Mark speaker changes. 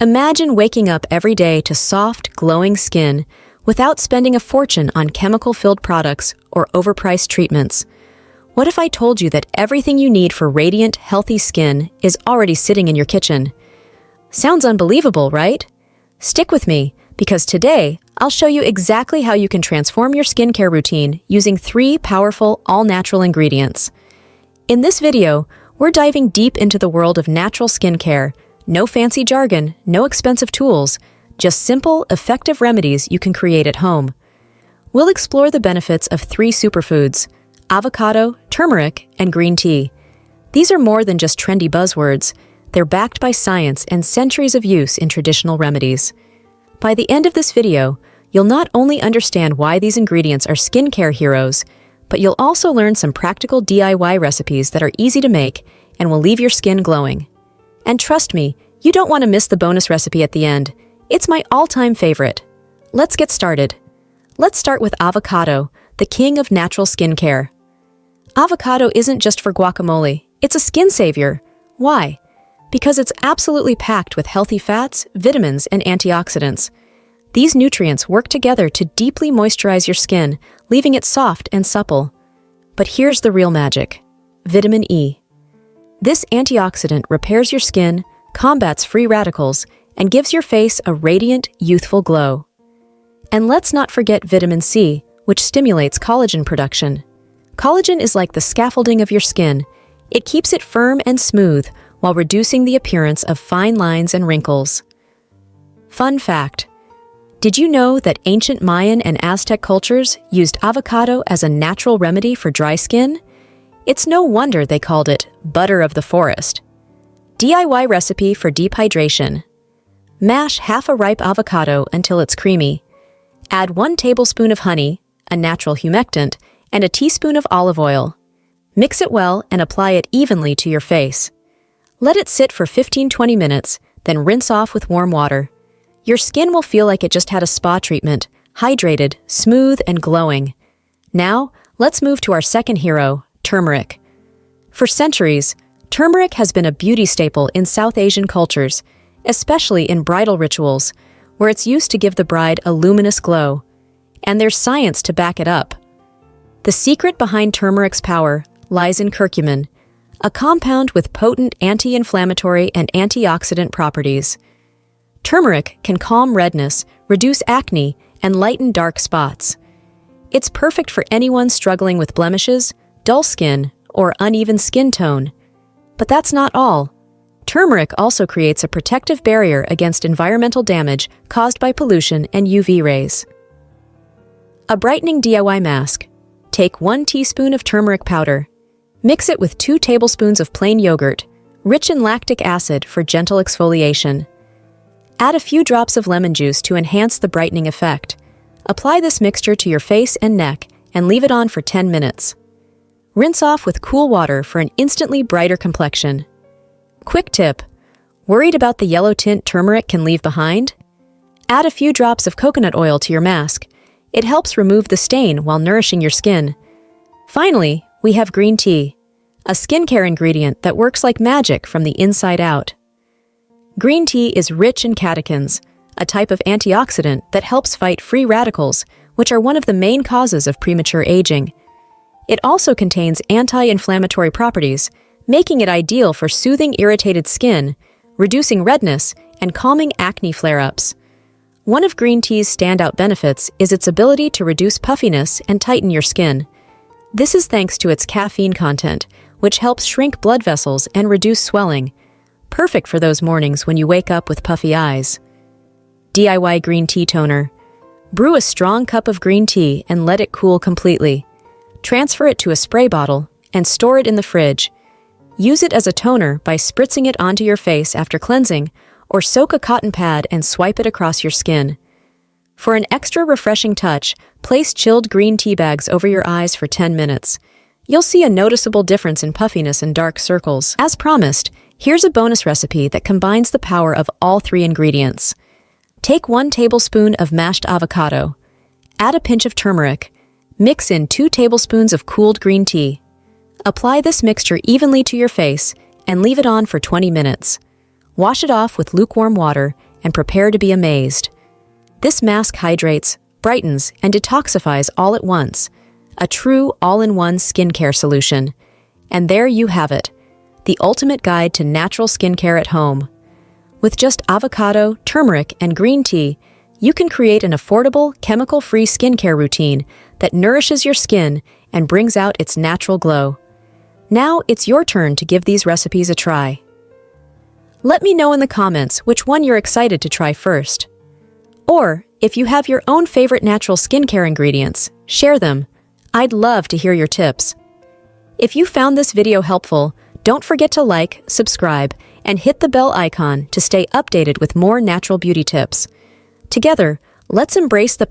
Speaker 1: Imagine waking up every day to soft, glowing skin without spending a fortune on chemical-filled products or overpriced treatments. What if I told you that everything you need for radiant, healthy skin is already sitting in your kitchen? Sounds unbelievable, right? Stick with me, because today I'll show you exactly how you can transform your skincare routine using 3 powerful, all-natural ingredients. In this video, we're diving deep into the world of natural skincare. No fancy jargon, no expensive tools, just simple, effective remedies you can create at home. We'll explore the benefits of 3 superfoods: avocado, turmeric, and green tea. These are more than just trendy buzzwords. They're backed by science and centuries of use in traditional remedies. By the end of this video, you'll not only understand why these ingredients are skincare heroes, but you'll also learn some practical DIY recipes that are easy to make and will leave your skin glowing. And trust me, you don't want to miss the bonus recipe at the end. It's my all-time favorite. Let's get started. Let's start with avocado, the king of natural skincare. Avocado isn't just for guacamole, it's a skin savior. Why? Because it's absolutely packed with healthy fats, vitamins, and antioxidants. These nutrients work together to deeply moisturize your skin, leaving it soft and supple. But here's the real magic: vitamin E. This antioxidant repairs your skin, combats free radicals, and gives your face a radiant, youthful glow. And let's not forget vitamin C, which stimulates collagen production. Collagen is like the scaffolding of your skin. It keeps it firm and smooth while reducing the appearance of fine lines and wrinkles. Fun fact: did you know that ancient Mayan and Aztec cultures used avocado as a natural remedy for dry skin? It's no wonder they called it butter of the forest. DIY recipe for deep hydration. Mash half a ripe avocado until it's creamy. Add 1 tablespoon of honey, a natural humectant, and a teaspoon of olive oil. Mix it well and apply it evenly to your face. Let it sit for 15-20 minutes, then rinse off with warm water. Your skin will feel like it just had a spa treatment, hydrated, smooth, and glowing. Now, let's move to our second hero, turmeric. For centuries, turmeric has been a beauty staple in South Asian cultures, especially in bridal rituals, where it's used to give the bride a luminous glow. And there's science to back it up. The secret behind turmeric's power lies in curcumin, a compound with potent anti-inflammatory and antioxidant properties. Turmeric can calm redness, reduce acne, and lighten dark spots. It's perfect for anyone struggling with blemishes, dull skin, or uneven skin tone. But that's not all. Turmeric also creates a protective barrier against environmental damage caused by pollution and UV rays. A brightening DIY mask. Take 1 teaspoon of turmeric powder. Mix it with 2 tablespoons of plain yogurt, rich in lactic acid for gentle exfoliation. Add a few drops of lemon juice to enhance the brightening effect. Apply this mixture to your face and neck and leave it on for 10 minutes. Rinse off with cool water for an instantly brighter complexion. Quick tip: worried about the yellow tint turmeric can leave behind? Add a few drops of coconut oil to your mask. It helps remove the stain while nourishing your skin. Finally, we have green tea, a skincare ingredient that works like magic from the inside out. Green tea is rich in catechins, a type of antioxidant that helps fight free radicals, which are one of the main causes of premature aging. It also contains anti-inflammatory properties, making it ideal for soothing irritated skin, reducing redness, and calming acne flare-ups. One of green tea's standout benefits is its ability to reduce puffiness and tighten your skin. This is thanks to its caffeine content, which helps shrink blood vessels and reduce swelling. Perfect for those mornings when you wake up with puffy eyes. DIY green tea toner. Brew a strong cup of green tea and let it cool completely. Transfer it to a spray bottle and store it in the fridge. Use it as a toner by spritzing it onto your face after cleansing, or soak a cotton pad and swipe it across your skin. For an extra refreshing touch, place chilled green tea bags over your eyes for 10 minutes. You'll see a noticeable difference in puffiness and dark circles. As promised, here's a bonus recipe that combines the power of all 3 ingredients. Take 1 tablespoon of mashed avocado. Add a pinch of turmeric. Mix in 2 tablespoons of cooled green tea. Apply this mixture evenly to your face and leave it on for 20 minutes. Wash it off with lukewarm water and prepare to be amazed. This mask hydrates, brightens, and detoxifies all at once. A true all-in-one skincare solution. And there you have it, the ultimate guide to natural skincare at home. With just avocado, turmeric, and green tea, you can create an affordable, chemical-free skincare routine that nourishes your skin and brings out its natural glow. Now it's your turn to give these recipes a try. Let me know in the comments which one you're excited to try first. Or, if you have your own favorite natural skincare ingredients, share them. I'd love to hear your tips. If you found this video helpful, don't forget to like, subscribe, and hit the bell icon to stay updated with more natural beauty tips. Together, let's embrace the